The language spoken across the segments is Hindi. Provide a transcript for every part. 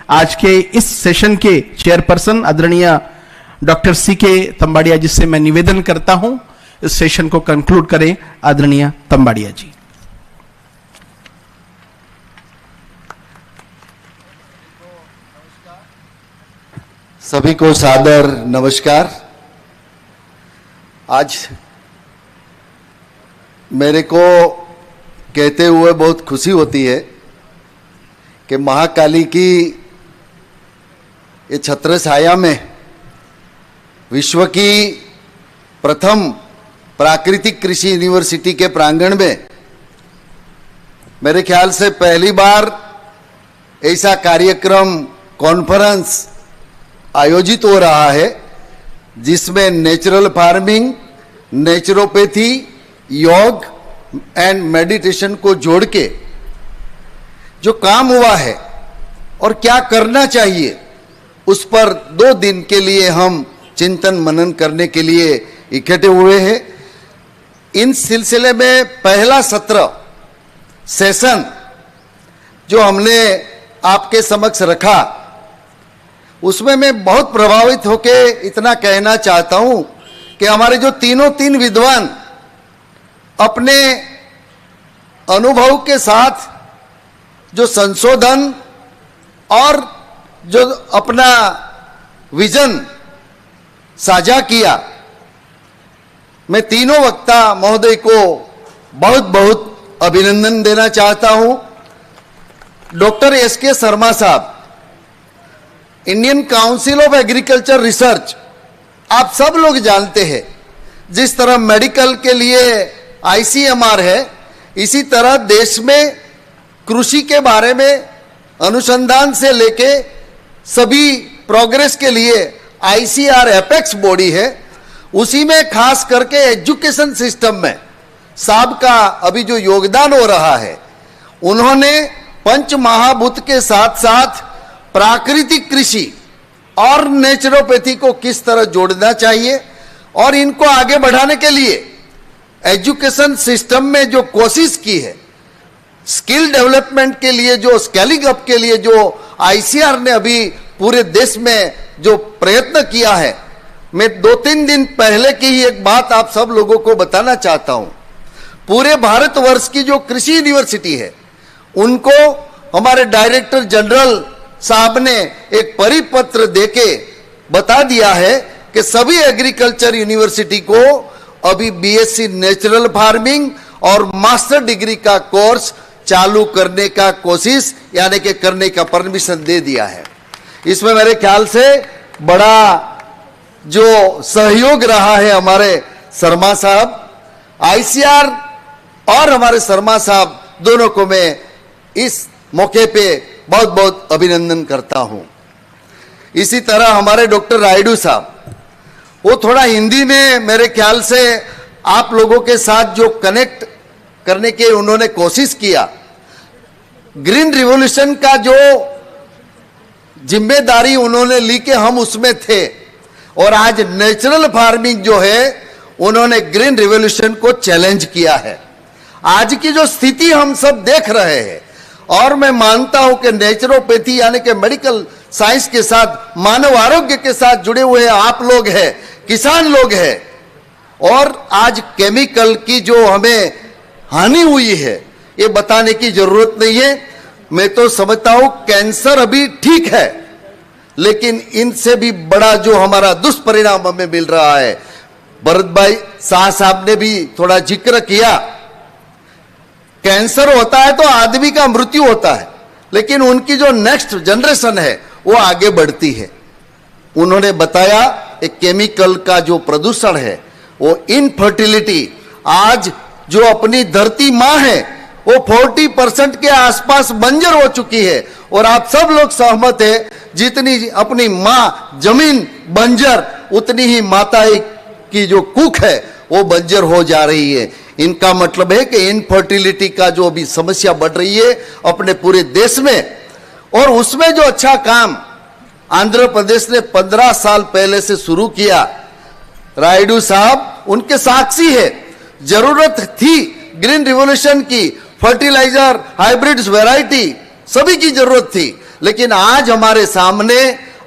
आज के इस सेशन के चेयरपर्सन आदरणीय डॉक्टर सीके तंबाड़िया जी से मैं निवेदन करता हूं इस सेशन को कंक्लूड करें। आदरणीय तंबाड़िया जी। सभी को सादर नमस्कार। आज मेरे को कहते हुए बहुत खुशी होती है कि महाकाली की ये छत्र छाया में विश्व की प्रथम प्राकृतिक कृषि यूनिवर्सिटी के प्रांगण में मेरे ख्याल से पहली बार ऐसा कार्यक्रम कॉन्फ्रेंस आयोजित हो रहा है जिसमें नेचुरल फार्मिंग, नेचुरोपैथी, योग एंड मेडिटेशन को जोड़ के जो काम हुआ है और क्या करना चाहिए उस पर 2 दिन के लिए हम चिंतन मनन करने के लिए इकट्ठे हुए हैं। इन सिलसिले में पहला सत्र सेशन जो हमने आपके समक्ष रखा उसमें मैं बहुत प्रभावित होके इतना कहना चाहता हूं कि हमारे जो तीन विद्वान अपने अनुभव के साथ जो संशोधन और जो अपना विजन साझा किया, मैं तीनों वक्ता महोदय को बहुत बहुत अभिनंदन देना चाहता हूं। डॉक्टर एसके शर्मा साहब, Indian council of agriculture research, आप सब लोग जानते हैं जिस तरह मेडिकल के लिए आईसीएमआर है, इसी तरह देश में कृषि के बारे में अनुसंधान से लेके सभी प्रोग्रेस के लिए आईसीआर एपेक्स बॉडी है। उसी में खास करके एजुकेशन सिस्टम में साहब का अभी जो योगदान हो रहा है, उन्होंने पंच महाभूत के साथ साथ प्राकृतिक कृषि और नेचुरोपैथी को किस तरह जोड़ना चाहिए और इनको आगे बढ़ाने के लिए एजुकेशन सिस्टम में जो कोशिश की है, स्किल डेवलपमेंट के लिए जो स्केलिंग अप के लिए जो आईसीआर ने अभी पूरे देश में जो प्रयत्न किया है, मैं 2-3 दिन पहले की ही एक बात आप सब लोगों को बताना चाहता हूं। पूरे भारतवर्ष की जो कृषि यूनिवर्सिटी है उनको हमारे डायरेक्टर जनरल साहब ने एक परिपत्र देके बता दिया है कि सभी एग्रीकल्चर यूनिवर्सिटी को अभी बीएससी नेचुरल फार्मिंग और मास्टर डिग्री का कोर्स चालू करने का कोशिश यानी कि करने का परमिशन दे दिया है। इसमें मेरे ख्याल से बड़ा जो सहयोग रहा है हमारे शर्मा साहब, आईसीआर और हमारे शर्मा साहब दोनों को मैं इस मौके पे बहुत बहुत अभिनंदन करता हूं। इसी तरह हमारे डॉक्टर रायडू साहब, वो थोड़ा हिंदी में मेरे ख्याल से आप लोगों के साथ जो कनेक्ट करने की उन्होंने कोशिश किया, ग्रीन रिवॉल्यूशन का जो जिम्मेदारी उन्होंने ली कि हम उसमें थे, और आज नेचुरल फार्मिंग जो है उन्होंने ग्रीन रिवॉल्यूशन को चैलेंज किया है। आज की जो स्थिति हम सब देख रहे हैं, और मैं मानता हूं कि नेचुरोपैथी यानी कि मेडिकल साइंस के साथ मानव आरोग्य के साथ जुड़े हुए आप लोग हैं, किसान लोग हैं, और आज केमिकल की जो हमें हानि हुई है ये बताने की जरूरत नहीं है। मैं तो समझता हूं कैंसर अभी ठीक है, लेकिन इनसे भी बड़ा जो हमारा दुष्परिणाम हमें मिल रहा है, भरत भाई शाह साहब ने भी थोड़ा जिक्र किया, कैंसर होता है तो आदमी का मृत्यु होता है, लेकिन उनकी जो नेक्स्ट जनरेशन है वो आगे बढ़ती है। उन्होंने बताया एक केमिकल का जो प्रदूषण है वो इनफर्टिलिटी, आज जो अपनी धरती मां है वो 40% के आसपास बंजर हो चुकी है, और आप सब लोग सहमत है जितनी अपनी मां जमीन बंजर उतनी ही माता की जो कुख है वो बंजर हो जा रही है। इनका मतलब है कि इनफर्टिलिटी का जो अभी समस्या बढ़ रही है अपने पूरे देश में, और उसमें जो अच्छा काम आंध्र प्रदेश ने 15 साल पहले से शुरू किया, रायडू साहब उनके साक्षी है। जरूरत थी ग्रीन रिवॉल्यूशन की, फर्टिलाइजर, हाइब्रिड्स, वैरायटी सभी की जरूरत थी, लेकिन आज हमारे सामने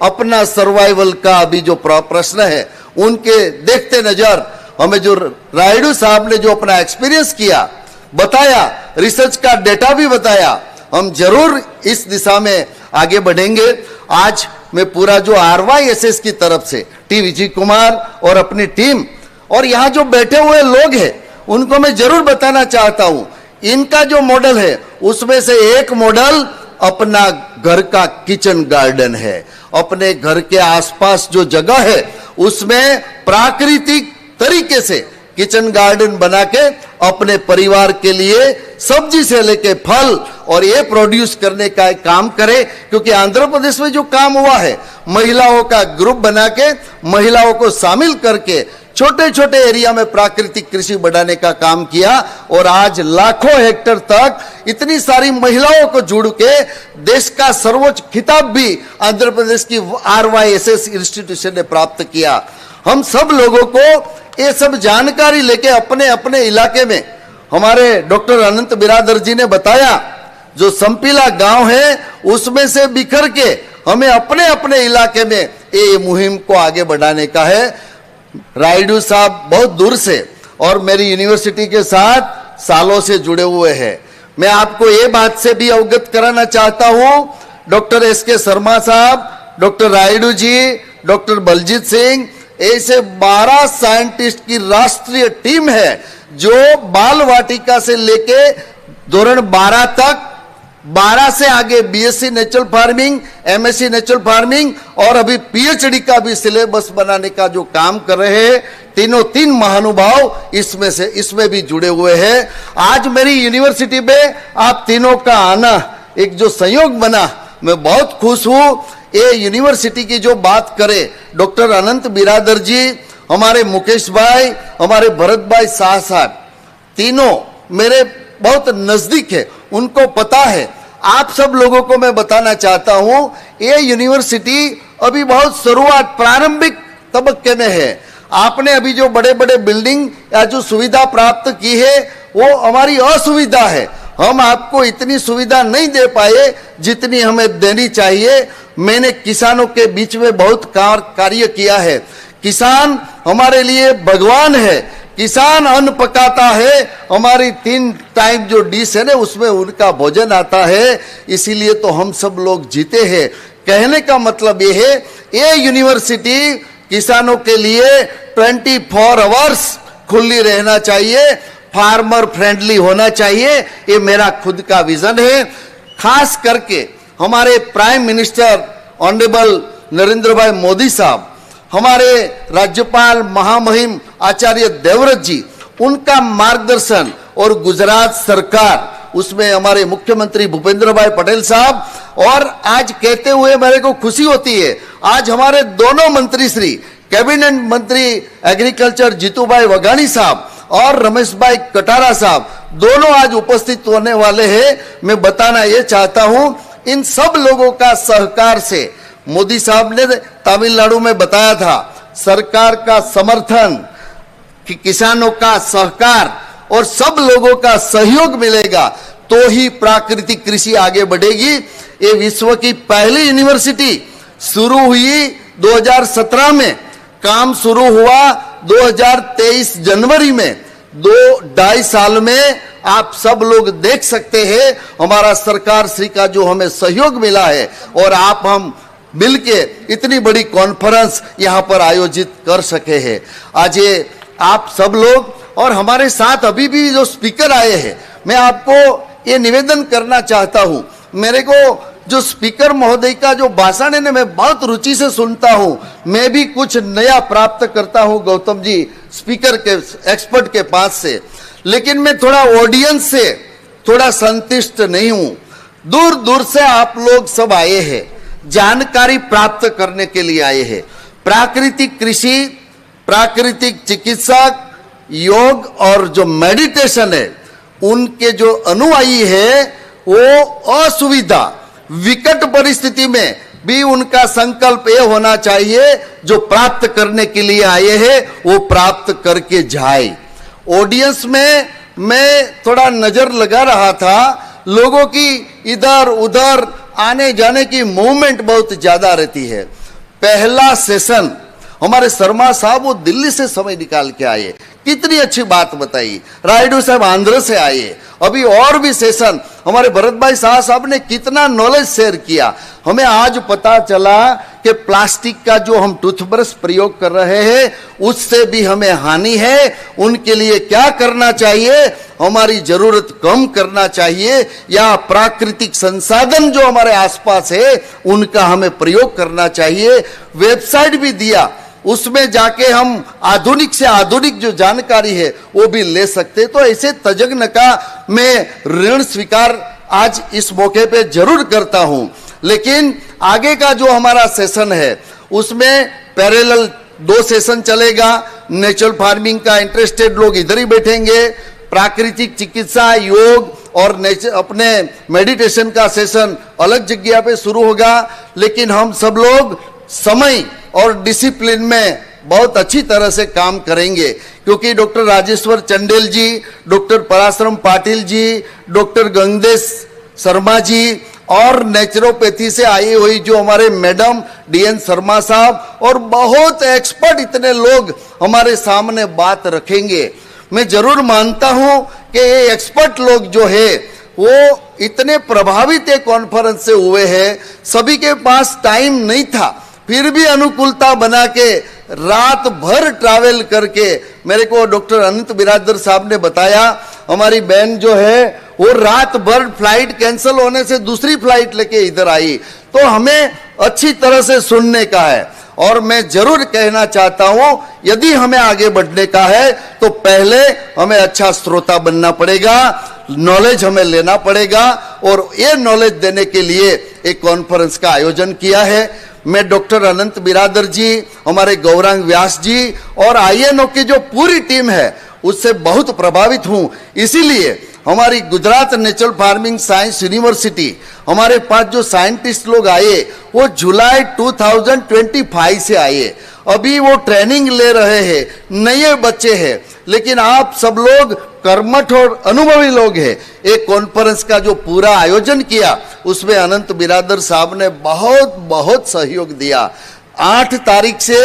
अपना सर्वाइवल का अभी जो प्रश्न है, उनके देखते नजर हमें जो रायडू साहब ने जो अपना एक्सपीरियंस किया, बताया, रिसर्च का डेटा भी बताया, हम जरूर इस दिशा में आगे बढ़ेंगे। आज मैं पूरा जो RYSS की तरफ से टी विजय कुमार और अपनी टीम और यहाँ जो बैठे हुए लोग हैं उनको मैं जरूर बताना चाहता हूं, इनका जो मॉडल है उसमें से एक मॉडल अपना घर का किचन गार्डन है। अपने घर के आसपास जो जगह है उसमें प्राकृतिक तरीके से किचन गार्डन बना के अपने परिवार के लिए सब्जी से लेके फल और ये प्रोड्यूस करने का एक काम करे। क्योंकि आंध्र प्रदेश में जो काम हुआ है, महिलाओं का ग्रुप बना के महिलाओं को शामिल करके छोटे छोटे एरिया में प्राकृतिक कृषि बढ़ाने का काम किया और आज लाखों हेक्टेयर तक इतनी सारी महिलाओं को जोड़ के देश का सर्वोच्च खिताब भी आंध्र प्रदेश की RYSS इंस्टीट्यूशन ने प्राप्त किया। हम सब लोगों को ये सब जानकारी लेके अपने अपने इलाके में, हमारे डॉक्टर अनंत बिरादर जी ने बताया, जो संपीला गांव है उसमें से बिखर के हमें अपने अपने इलाके में ये मुहिम को आगे बढ़ाने का है। रायडू साहब बहुत दूर से और मेरी यूनिवर्सिटी के साथ सालों से जुड़े हुए हैं। मैं आपको ये बात से भी अवगत कराना चाहता हूं, डॉक्टर SK शर्मा साहब, डॉक्टर रायडू जी, डॉक्टर बलजीत सिंह, ऐसे 12 साइंटिस्ट की राष्ट्रीय टीम है जो बाल वाटिका से लेके धोरण 12 तक, 12 से आगे BSc natural farming, MSc natural farming और अभी PhD का भी सिलेबस बनाने का जो काम कर रहे हैं, तीन महानुभाव इसमें भी जुड़े हुए हैं। आज मेरी यूनिवर्सिटी में आप तीनों का आना एक जो संयोग बना, मैं बहुत खुश हूं। ये यूनिवर्सिटी की जो बात करें, डॉक्टर अनंत बिरादर जी, हमारे मुकेश भाई, हमारे भरत भाई शाह साहब, तीनों मेरे बहुत नजदीक है, उनको पता है। आप सब लोगों को मैं बताना चाहता हूं, ये यूनिवर्सिटी अभी बहुत शुरुआत प्रारंभिक तबक्के में है। आपने अभी जो बड़े बड़े बिल्डिंग या जो सुविधा प्राप्त की है वो हमारी असुविधा है। हम आपको इतनी सुविधा नहीं दे पाए जितनी हमें देनी चाहिए। मैंने किसानों के बीच में बहुत कार्य किया है। किसान हमारे लिए भगवान है। किसान अन्न पकाता है, हमारी 3 टाइम जो डिश है ना उसमें उनका भोजन आता है, इसीलिए तो हम सब लोग जीते हैं। कहने का मतलब ये है, ये यूनिवर्सिटी किसानों के लिए 24 आवर्स खुली रहना चाहिए, फार्मर फ्रेंडली होना चाहिए। ये मेरा खुद का विजन है। खास करके हमारे प्राइम मिनिस्टर ऑनरेबल नरेंद्र भाई मोदी साहब, हमारे राज्यपाल महामहिम आचार्य देवव्रत जी, उनका मार्गदर्शन और गुजरात सरकार, उसमें हमारे मुख्यमंत्री भूपेंद्र भाई पटेल साहब, और आज कहते हुए मेरे को खुशी होती है, आज हमारे दोनों मंत्री श्री कैबिनेट मंत्री एग्रीकल्चर जीतूभाई वघानी साहब और रमेश भाई कटारा साहब दोनों आज उपस्थित होने वाले हैं। मैं बताना ये चाहता हूं, इन सब लोगों का सहकार से, मोदी साहब ने तमिलनाडु में बताया था, सरकार का समर्थन, कि किसानों का सहकार और सब लोगों का सहयोग मिलेगा तो ही प्राकृतिक कृषि आगे बढ़ेगी। ये विश्व की पहली यूनिवर्सिटी शुरू हुई 2017 में, काम शुरू हुआ 2023 जनवरी में। 2-2.5 साल में आप सब लोग देख सकते हैं हमारा सरकार श्री का जो हमें सहयोग मिला है, और आप हम मिलके इतनी बड़ी कॉन्फ्रेंस यहाँ पर आयोजित कर सके हैं। आज ये आप सब लोग और हमारे साथ अभी भी जो स्पीकर आए हैं, मैं आपको ये निवेदन करना चाहता हूँ, मेरे को जो स्पीकर महोदय का जो भाषण है ना, मैं बहुत रुचि से सुनता हूँ, मैं भी कुछ नया प्राप्त करता हूँ गौतम जी स्पीकर के एक्सपर्ट के पास से, लेकिन मैं थोड़ा ऑडियंस से थोड़ा संतुष्ट नहीं हूँ। दूर दूर से आप लोग सब आए हैं, जानकारी प्राप्त करने के लिए आए हैं। प्राकृतिक कृषि, प्राकृतिक चिकित्सक, योग और जो मेडिटेशन है, उनके जो अनुयायी है वो असुविधा विकट परिस्थिति में भी उनका संकल्प ये होना चाहिए, जो प्राप्त करने के लिए आए हैं वो प्राप्त करके जाए। ऑडियंस में मैं थोड़ा नजर लगा रहा था, लोगों की इधर उधर आने जाने की मूवमेंट बहुत ज्यादा रहती है। पहला सेशन हमारे शर्मा साहब वो दिल्ली से समय निकाल के आए, कितनी अच्छी बात बताई। रायडू साहब आंध्र से आए। अभी और भी सेशन हमारे भरत भाई शाह साहब ने कितना नॉलेज शेयर किया। हमें आज पता चला कि प्लास्टिक का जो हम टूथब्रश प्रयोग कर रहे हैं उससे भी हमें हानि है। उनके लिए क्या करना चाहिए, हमारी जरूरत कम करना चाहिए, या प्राकृतिक संसाधन जो हमारे आसपास है उनका हमें प्रयोग करना चाहिए। वेबसाइट भी दिया, उसमें जाके हम आधुनिक से आधुनिक जो जानकारी है वो भी ले सकते। तो ऐसे तजज्ञ का मैं ऋण स्वीकार आज इस मौके पे जरूर करता हूं। लेकिन आगे का जो हमारा सेशन है उसमें पैरेलल 2 सेशन चलेगा। नेचुरल फार्मिंग का इंटरेस्टेड लोग इधर ही बैठेंगे, प्राकृतिक चिकित्सा, योग और अपने मेडिटेशन का सेशन अलग जगह पे शुरू होगा। लेकिन हम सब लोग समय और डिसिप्लिन में बहुत अच्छी तरह से काम करेंगे, क्योंकि डॉक्टर राजेश्वर चंडेल जी, डॉक्टर पराशरम पाटिल जी, डॉक्टर गंगेश शर्मा जी और नेचुरोपैथी से आई हुई जो हमारे मैडम DN शर्मा साहब और बहुत एक्सपर्ट इतने लोग हमारे सामने बात रखेंगे। मैं जरूर मानता हूं कि ये एक्सपर्ट लोग जो है वो इतने प्रभावित एक कॉन्फ्रेंस से हुए हैं, सभी के पास टाइम नहीं था, फिर भी अनुकूलता बना के रात भर ट्रैवल करके मेरे को डॉक्टर अनंत बिरादर साहब ने बताया, हमारी बहन जो है वो रात भर फ्लाइट कैंसिल होने से दूसरी फ्लाइट लेके इधर आई। तो हमें अच्छी तरह से सुनने का है। और मैं जरूर कहना चाहता हूं, यदि हमें आगे बढ़ने का है तो पहले हमें अच्छा श्रोता बनना पड़ेगा, नॉलेज हमें लेना पड़ेगा। और ये नॉलेज देने के लिए एक कॉन्फ्रेंस का आयोजन किया है। मैं डॉक्टर अनंत बिरादर जी, हमारे गौरांग व्यास जी और INO की जो पूरी टीम है उससे बहुत प्रभावित हूं। इसीलिए हमारी Gujarat natural farming science university, हमारे पास जो साइंटिस्ट लोग आए वो जुलाई 2025 से आए। अभी वो ट्रेनिंग ले रहे हैं, नए बच्चे हैं, लेकिन आप सब लोग कर्मठ और अनुभवी लोग हैं। एक कॉन्फ्रेंस का जो पूरा आयोजन किया उसमें अनंत बिरादर साहब ने बहुत बहुत सहयोग दिया। 8 तारीख से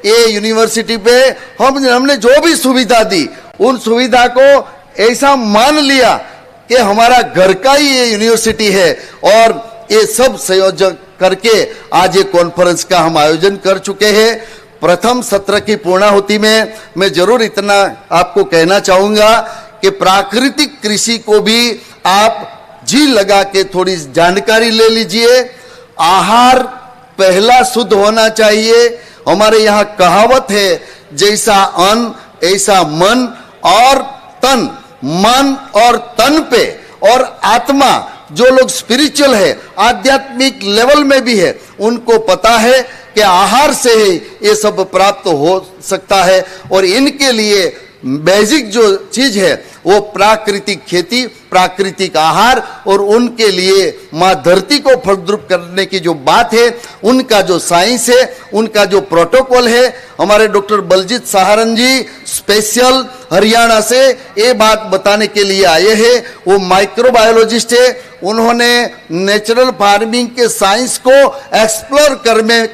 ये यूनिवर्सिटी पे हमने जो भी सुविधा दी उन सुविधा को ऐसा मान लिया कि हमारा घर का ही ये यूनिवर्सिटी है। और ये सब संयोजक करके आज ये कॉन्फ्रेंस का हम आयोजन कर चुके हैं। प्रथम सत्र की पूर्णाहुति में मैं जरूर इतना आपको कहना चाहूंगा कि प्राकृतिक कृषि को भी आप जी लगा के थोड़ी जानकारी ले लीजिए। आहार पहला शुद्ध होना चाहिए। हमारे यहाँ कहावत है, जैसा अन्न ऐसा मन और तन। मन और तन पे और आत्मा, जो लोग स्पिरिचुअल है, आध्यात्मिक लेवल में भी है, उनको पता है कि आहार से ही ये सब प्राप्त हो सकता है। और इनके लिए बेसिक जो चीज है वो प्राकृतिक खेती, प्राकृतिक आहार, और उनके लिए माँ धरती को फलद्रुप करने की जो बात है, उनका जो साइंस है, उनका जो प्रोटोकॉल है। हमारे डॉक्टर बलजीत सहारन जी स्पेशल हरियाणा से ये बात बताने के लिए आए हैं। वो माइक्रोबायोलॉजिस्ट है, उन्होंने नेचुरल फार्मिंग के साइंस को एक्सप्लोर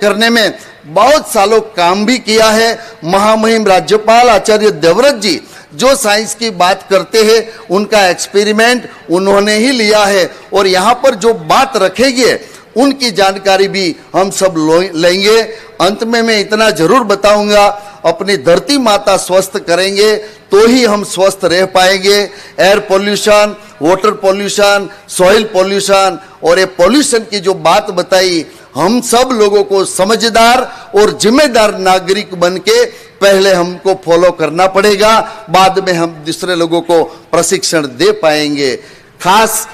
करने में बहुत सालों काम भी किया है। महामहिम राज्यपाल आचार्य देवव्रत जी जो साइंस की बात करते हैं उनका एक्सपेरिमेंट उन्होंने ही लिया है। और यहाँ पर जो बात रखेंगे उनकी जानकारी भी हम सब लेंगे। अंत में मैं इतना जरूर बताऊंगा, अपनी धरती माता स्वस्थ करेंगे तो ही हम स्वस्थ रह पाएंगे। Air pollution, water pollution, soil pollution और ये पोल्यूशन की जो बात बताई, हम सब लोगों को समझदार और जिम्मेदार नागरिक बन के पहले हमको फॉलो करना पड़ेगा, बाद में हम दूसरे लोगों को प्रशिक्षण दे पाएंगे। खास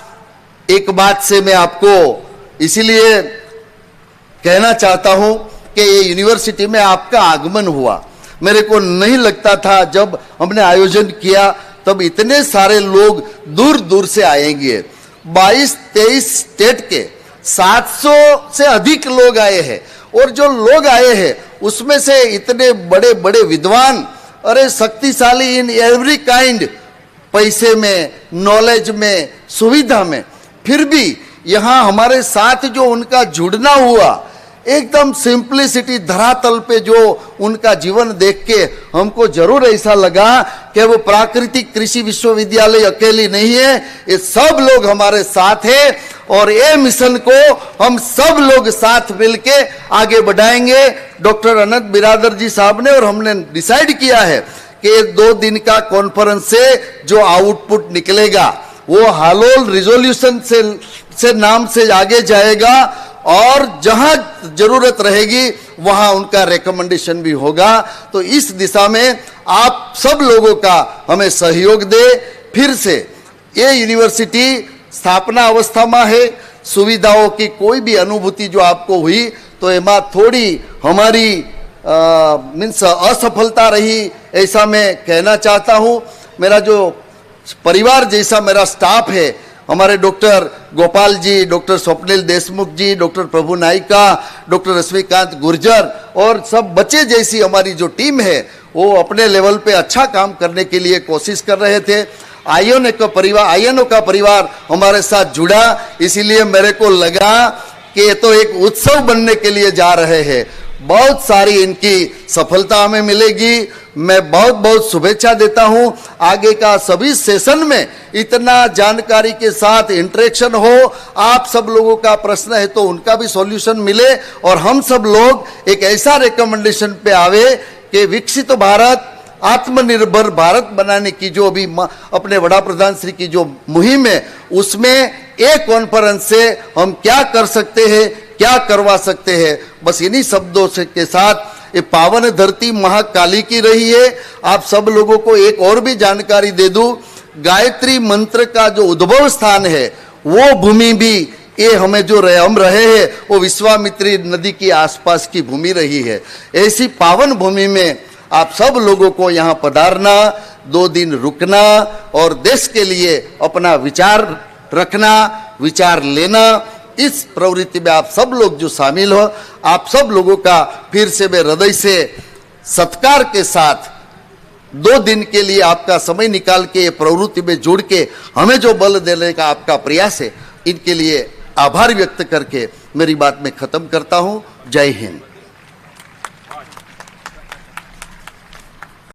एक बात से मैं आपको इसीलिए कहना चाहता हूं कि ये यूनिवर्सिटी में आपका आगमन हुआ, मेरे को नहीं लगता था जब हमने आयोजन किया तब इतने सारे लोग दूर दूर से आएंगे। 22-23 स्टेट के 700 से अधिक लोग आए हैं। और जो लोग आए हैं उसमें से इतने बड़े बड़े विद्वान, अरे शक्तिशाली इन एवरी काइंड, पैसे में, नॉलेज में, सुविधा में, फिर भी यहाँ हमारे साथ जो उनका जुड़ना हुआ, एकदम सिंप्लिसिटी, धरातल पे जो उनका जीवन देख के हमको जरूर ऐसा लगा कि वो प्राकृतिक कृषि विश्वविद्यालय अकेली नहीं है, ये सब लोग हमारे साथ हैं और ये मिशन को हम सब लोग साथ मिलके आगे बढ़ाएंगे। डॉक्टर अनंत बिरादर जी साहब ने और हमने डिसाइड किया है कि 2 दिन का कॉन्फ्रेंस से जो आउटपुट निकलेगा वो हालोल रिजोल्यूशन से नाम से आगे जाएगा और जहां जरूरत रहेगी वहां उनका रिकमेंडेशन भी होगा। तो इस दिशा में आप सब लोगों का हमें सहयोग दे। फिर से ये यूनिवर्सिटी स्थापना अवस्था में है, सुविधाओं की कोई भी अनुभूति जो आपको हुई तो एमा थोड़ी हमारी मीन्स असफलता रही, ऐसा मैं कहना चाहता हूं। मेरा जो परिवार जैसा मेरा स्टाफ है, हमारे डॉक्टर गोपाल जी, डॉक्टर स्वप्निल देशमुख जी, डॉक्टर प्रभु नाइका, डॉक्टर रश्मिकांत गुर्जर और सब बच्चे जैसी हमारी जो टीम है वो अपने लेवल पे अच्छा काम करने के लिए कोशिश कर रहे थे। आयनों का परिवार हमारे साथ जुड़ा, इसीलिए मेरे को लगा कि ये तो एक उत्सव बनने के लिए जा रहे हैं। बहुत सारी इनकी सफलता हमें मिलेगी। मैं बहुत बहुत शुभेच्छा देता हूं। आगे का सभी सेशन में इतना जानकारी के साथ इंटरेक्शन हो, आप सब लोगों का प्रश्न है तो उनका भी सॉल्यूशन मिले और हम सब लोग एक ऐसा रिकमेंडेशन पे आवे कि विकसित भारत, आत्मनिर्भर भारत बनाने की जो अभी अपने वड़ा प्रधान श्री की जो मुहिम है, उसमें एक कॉन्फ्रेंस से हम क्या कर सकते हैं, क्या करवा सकते हैं, बस इन्हीं शब्दों से के साथ ये पावन धरती महाकाली की रही है। आप सब लोगों को एक और भी जानकारी दे दूं, गायत्री मंत्र का जो उद्भव स्थान है वो भूमि भी ये हमें जो हम रहे हैं वो विश्वामित्री नदी की आसपास की भूमि रही है। ऐसी पावन भूमि में आप सब लोगों को यहाँ पधारना, 2 दिन रुकना और देश के लिए अपना विचार रखना, विचार लेना, इस प्रवृत्ति में आप सब लोग जो शामिल हो, आप सब लोगों का फिर से मैं हृदय से सत्कार के साथ 2 दिन के लिए आपका समय निकाल के प्रवृत्ति में जुड़ के हमें जो बल देने का आपका प्रयास है, इनके लिए आभार व्यक्त करके मेरी बात में खत्म करता हूं। जय हिंद।